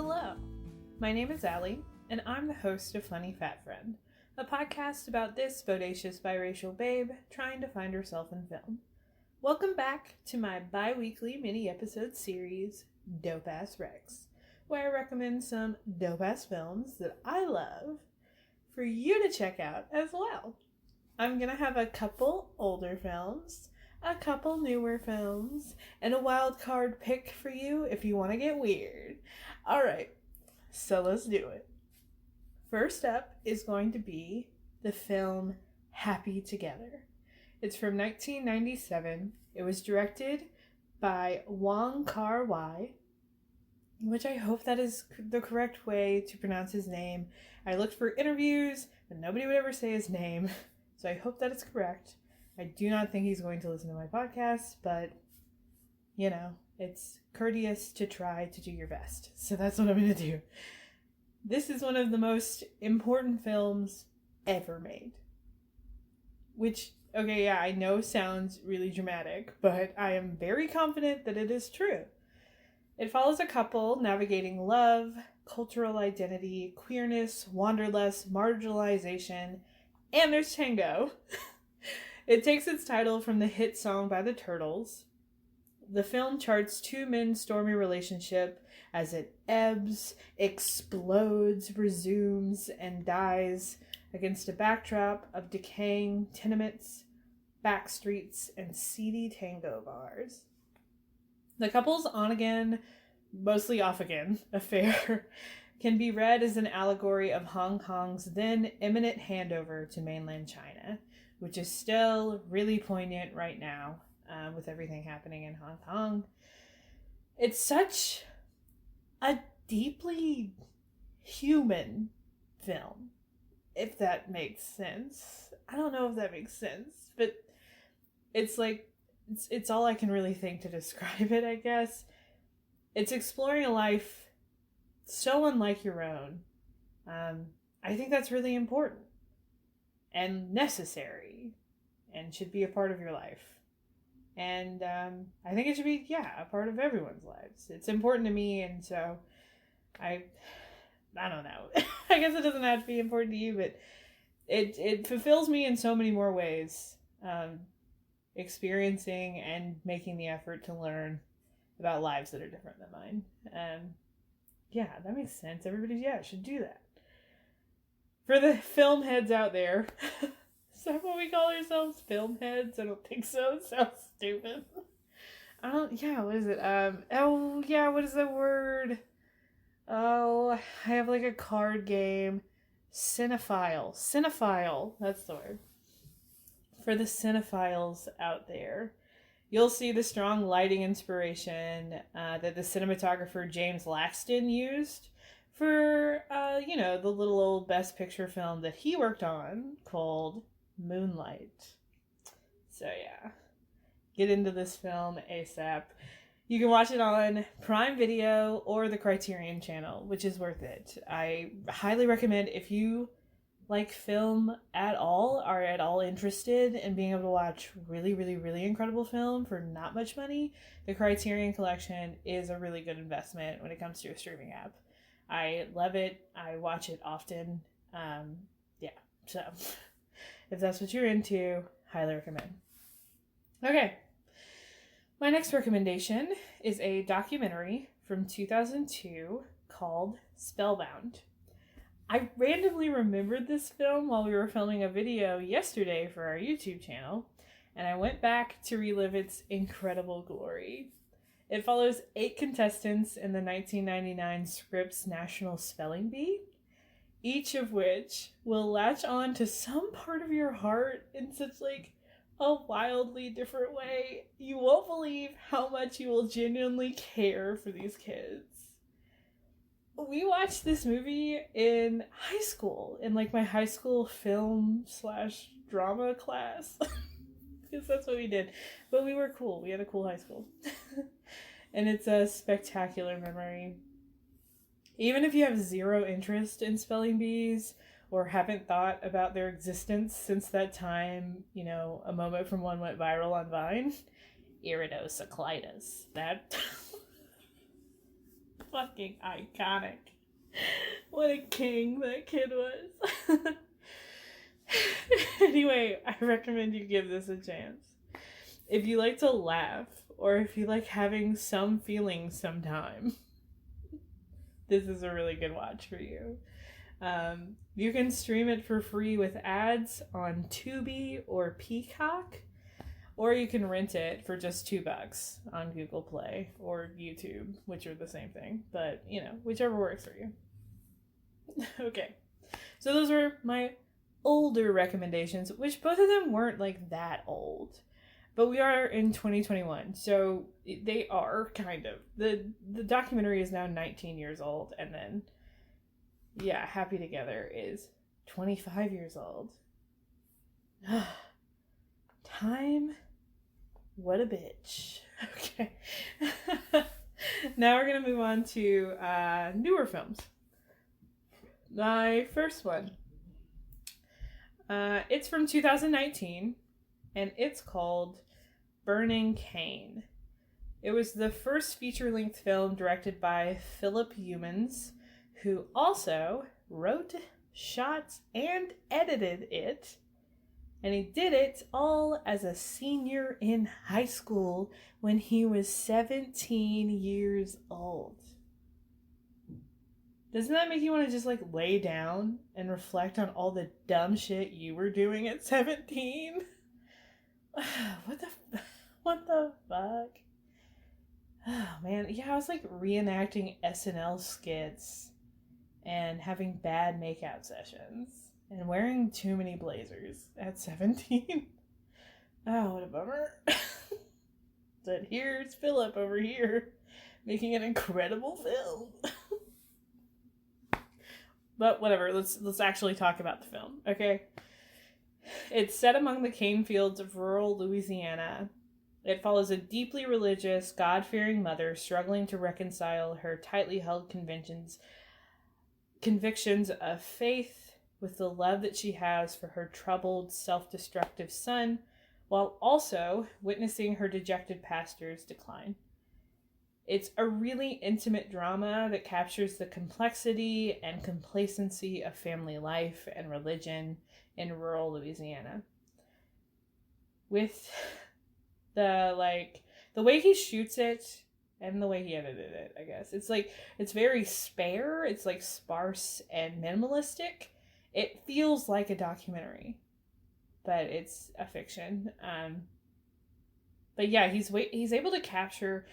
Hello, my name is Allie, and I'm the host of Funny Fat Friend, a podcast about this bodacious biracial babe trying to find herself in film. Welcome back to my bi-weekly mini-episode series, Dope Ass Recs, where I recommend some dope-ass films that I love for you to check out as well. I'm going to have a couple older films, a couple newer films, and a wild card pick for you if you want to get weird. Alright, so let's do it. First up is going to be the film Happy Together. It's from 1997. It was directed by Wong Kar-wai, which I hope that is the correct way to pronounce his name. I looked for interviews, but nobody would ever say his name, so I hope that it's correct. I do not think he's going to listen to my podcast, but, you know, it's courteous to try to do your best. So that's what I'm going to do. This is one of the most important films ever made. Which, okay, yeah, I know sounds really dramatic, but I am very confident that it is true. It follows a couple navigating love, cultural identity, queerness, wanderlust, marginalization, and there's tango. It takes its title from the hit song by the Turtles. The film charts two men's stormy relationship as it ebbs, explodes, resumes, and dies against a backdrop of decaying tenements, back streets, and seedy tango bars. The couple's on-again, mostly off-again affair can be read as an allegory of Hong Kong's then imminent handover to mainland China, which is still really poignant right now with everything happening in Hong Kong. It's such a deeply human film, if that makes sense. I don't know if that makes sense, but it's like, it's all I can really think to describe it, I guess. It's exploring a life so unlike your own. I think that's really important and necessary and should be a part of your life. And I think it should be, a part of everyone's lives. It's important to me, and so I don't know. I guess it doesn't have to be important to you, but it fulfills me in so many more ways. Experiencing and making the effort to learn about lives that are different than mine. That makes sense. Everybody, should do that. For the film heads out there, is that what we call ourselves? Film heads? I don't think so. It sounds stupid. What is it? What is the word? Oh, I have like a card game. Cinephile. That's the word. For the cinephiles out there, you'll see the strong lighting inspiration that the cinematographer James Laxton used for, the little old Best Picture film that he worked on called Moonlight. So, get into this film ASAP. You can watch it on Prime Video or the Criterion channel, which is worth it. I highly recommend, if you like film at all, are at all interested in being able to watch really, really, really incredible film for not much money, the Criterion Collection is a really good investment when it comes to a streaming app. I love it. I watch it often. So if that's what you're into, highly recommend. Okay. My next recommendation is a documentary from 2002 called Spellbound. I randomly remembered this film while we were filming a video yesterday for our YouTube channel, and I went back to relive its incredible glory. It follows 8 contestants in the 1999 Scripps National Spelling Bee, each of which will latch on to some part of your heart in such a wildly different way. You won't believe how much you will genuinely care for these kids. We watched this movie in high school, in my high school film/drama class. Because that's what we did. But we were cool. We had a cool high school. And it's a spectacular memory. Even if you have zero interest in spelling bees or haven't thought about their existence since that time, a moment from one went viral on Vine, iridocyclitis. That Fucking iconic. What a king that kid was. Anyway, I recommend you give this a chance. If you like to laugh, or if you like having some feelings sometime, this is a really good watch for you. You can stream it for free with ads on Tubi or Peacock, or you can rent it for just $2 on Google Play or YouTube, which are the same thing, but whichever works for you. Okay, so those were my older recommendations, which both of them weren't like that old, but we are in 2021, so they are kind of. The documentary is now 19 years old, and then Happy Together is 25 years old. Time, what a bitch. Okay. Now we're gonna move on to newer films. My first one, it's from 2019, and it's called Burning Cane. It was the first feature-length film directed by Philip Youmans, who also wrote, shot, and edited it. And he did it all as a senior in high school when he was 17 years old. Doesn't that make you want to just lay down and reflect on all the dumb shit you were doing at 17? What the fuck? Oh man, I was reenacting SNL skits and having bad makeout sessions and wearing too many blazers at 17. Oh, what a bummer. But here's Philip over here making an incredible film. But whatever, let's actually talk about the film, okay? It's set among the cane fields of rural Louisiana. It follows a deeply religious, God-fearing mother struggling to reconcile her tightly held convictions of faith with the love that she has for her troubled, self-destructive son, while also witnessing her dejected pastor's decline. It's a really intimate drama that captures the complexity and complacency of family life and religion in rural Louisiana. With the way he shoots it and the way he edited it, I guess. It's very spare, it's sparse and minimalistic. It feels like a documentary, but it's a fiction. But he's able to capture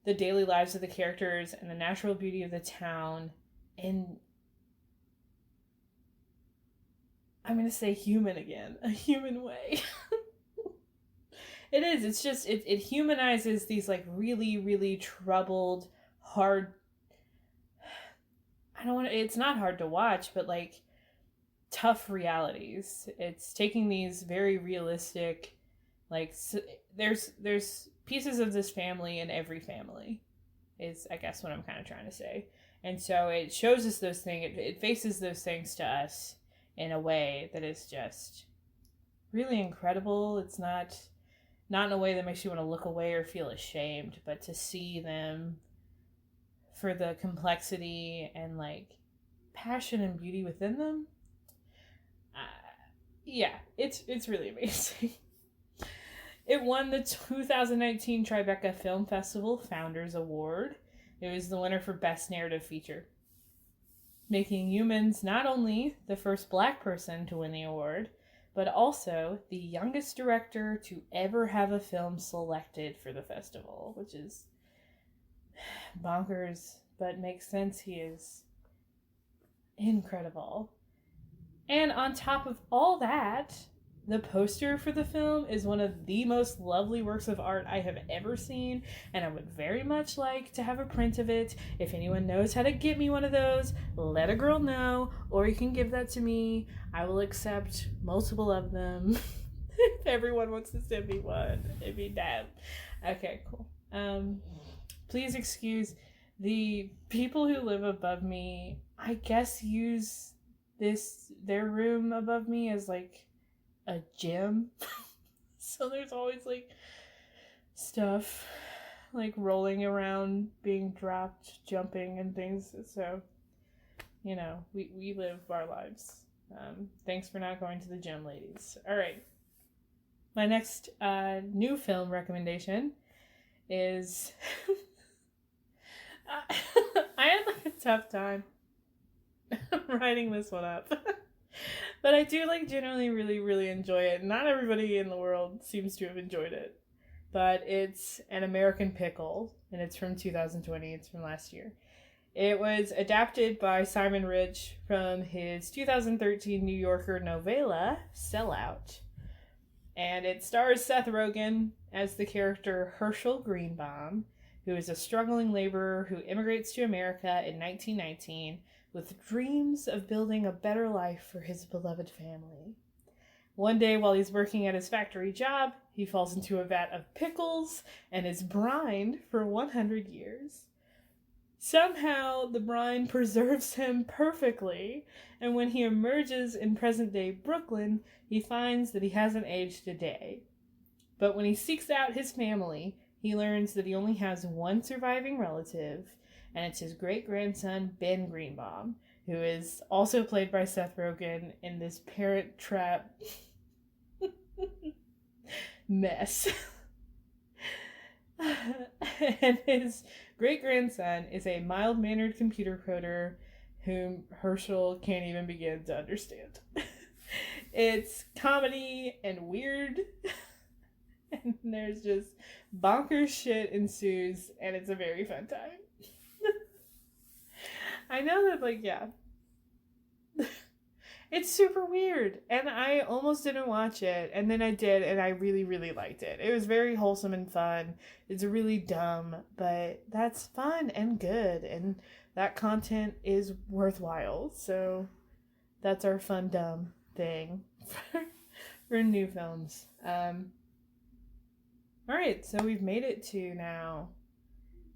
the daily lives of the characters and the natural beauty of the town in, I'm going to say human again, a human way. It is. It's just, it humanizes these really, really troubled, hard, it's not hard to watch, but tough realities. It's taking these very realistic, there's pieces of this family in every family, is I guess what I'm kind of trying to say. And so it shows us those things, it faces those things to us in a way that is just really incredible. It's not in a way that makes you want to look away or feel ashamed, but to see them for the complexity and passion and beauty within them. It's really amazing. It won the 2019 Tribeca Film Festival Founders Award. It was the winner for Best Narrative Feature, making Youmans not only the first Black person to win the award, but also the youngest director to ever have a film selected for the festival, which is bonkers, but makes sense. He is incredible. And on top of all that, the poster for the film is one of the most lovely works of art I have ever seen, and I would very much like to have a print of it. If anyone knows how to get me one of those, let a girl know, or you can give that to me. I will accept multiple of them. If everyone wants to send me one, it'd be damn. Okay, cool. Please excuse the people who live above me. I guess use their room above me as a gym. So there's always stuff like rolling around, being dropped, jumping, and things. So, you know, we live our lives. Thanks for not going to the gym, ladies. All right. My next new film recommendation is I had like a tough time writing this one up. But I do like generally really, really enjoy it. Not everybody in the world seems to have enjoyed it. But it's An American Pickle, and it's from 2020. It's from last year. It was adapted by Simon Rich from his 2013 New Yorker novella, Sellout. And it stars Seth Rogen as the character Herschel Greenbaum, who is a struggling laborer who immigrates to America in 1919 with dreams of building a better life for his beloved family. One day, while he's working at his factory job, he falls into a vat of pickles and is brined for 100 years. Somehow, the brine preserves him perfectly, and when he emerges in present-day Brooklyn, he finds that he hasn't aged a day. But when he seeks out his family, he learns that he only has one surviving relative, and it's his great-grandson, Ben Greenbaum, who is also played by Seth Rogen in this Parent Trap mess. And his great-grandson is a mild-mannered computer coder whom Herschel can't even begin to understand. It's comedy and weird, and there's just bonkers shit ensues, and it's a very fun time. I know that, like, yeah. It's super weird, and I almost didn't watch it, and then I did, and I really, really liked it. It was very wholesome and fun. It's really dumb, but that's fun and good, and that content is worthwhile, so that's our fun, dumb thing for new films. Alright, so we've made it to now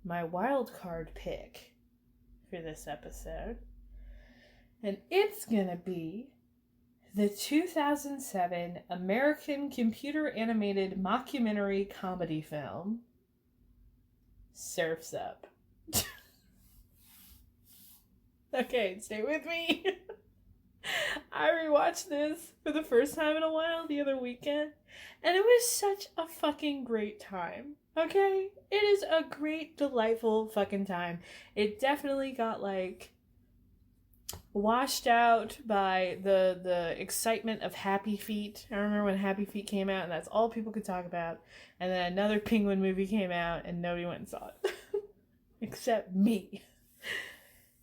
my wild card pick for this episode. And it's gonna be the 2007 American computer animated mockumentary comedy film, Surf's Up. Okay, stay with me. I rewatched this for the first time in a while the other weekend, and it was such a fucking great time. Okay? It is a great, delightful fucking time. It definitely got, like, washed out by the excitement of Happy Feet. I remember when Happy Feet came out, and that's all people could talk about. And then another Penguin movie came out, and nobody went and saw it. Except me.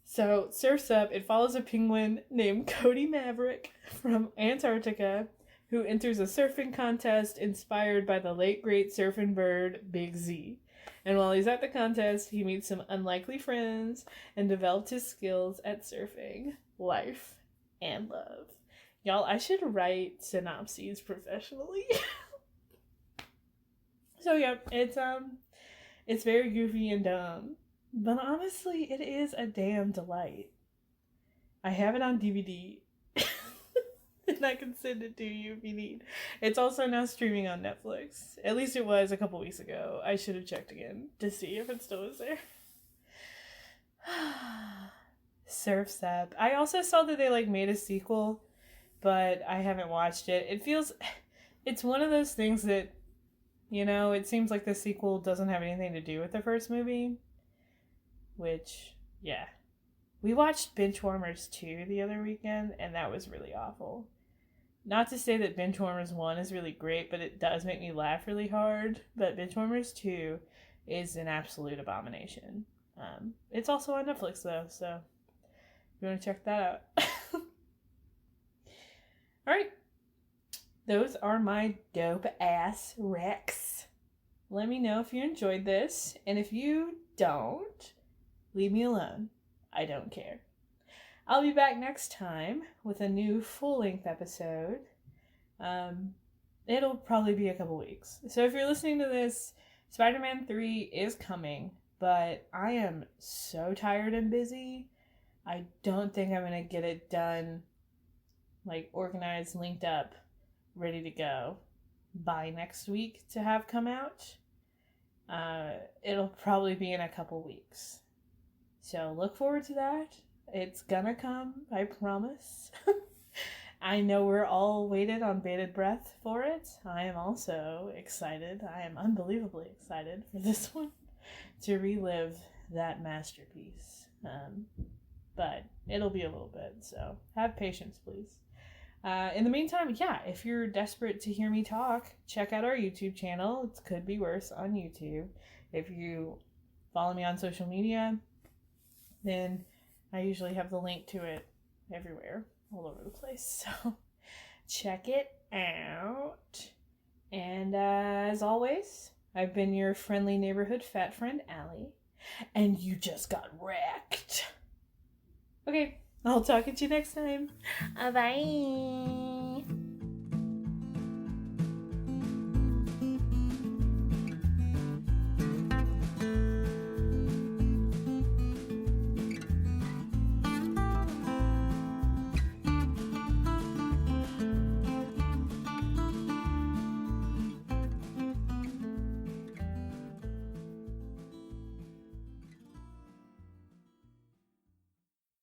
So, Surf's Up, it follows a penguin named Cody Maverick from Antarctica who enters a surfing contest inspired by the late great surfing bird Big Z. And while he's at the contest, he meets some unlikely friends and develops his skills at surfing, life, and love. Y'all, I should write synopses professionally. So yeah, it's very goofy and dumb. But honestly, it is a damn delight. I have it on DVD. And I can send it to you if you need. It's also now streaming on Netflix. At least it was a couple weeks ago. I should have checked again to see if it still is there. Surf's Up. I also saw that they made a sequel, but I haven't watched it. It's one of those things that, it seems like the sequel doesn't have anything to do with the first movie. Which, yeah. We watched Benchwarmers 2 the other weekend, and that was really awful. Not to say that Benchwarmers 1 is really great, but it does make me laugh really hard. But Benchwarmers 2 is an absolute abomination. It's also on Netflix, though, so if you want to check that out. Alright. Those are my dope-ass recs. Let me know if you enjoyed this, and if you don't, leave me alone. I don't care. I'll be back next time with a new full-length episode. It'll probably be a couple weeks. So if you're listening to this, Spider-Man 3 is coming, but I am so tired and busy. I don't think I'm going to get it done, organized, linked up, ready to go by next week to have come out. It'll probably be in a couple weeks. So look forward to that. It's gonna come, I promise. I know we're all waited on bated breath for it. I am also excited. I am unbelievably excited for this one to relive that masterpiece. But it'll be a little bit, so have patience, please. In the meantime, yeah, if you're desperate to hear me talk, check out our YouTube channel. It could be worse on YouTube. If you follow me on social media, then I usually have the link to it everywhere, all over the place. So check it out. And as always, I've been your friendly neighborhood fat friend, Allie. And you just got wrecked. Okay, I'll talk at you next time. Bye.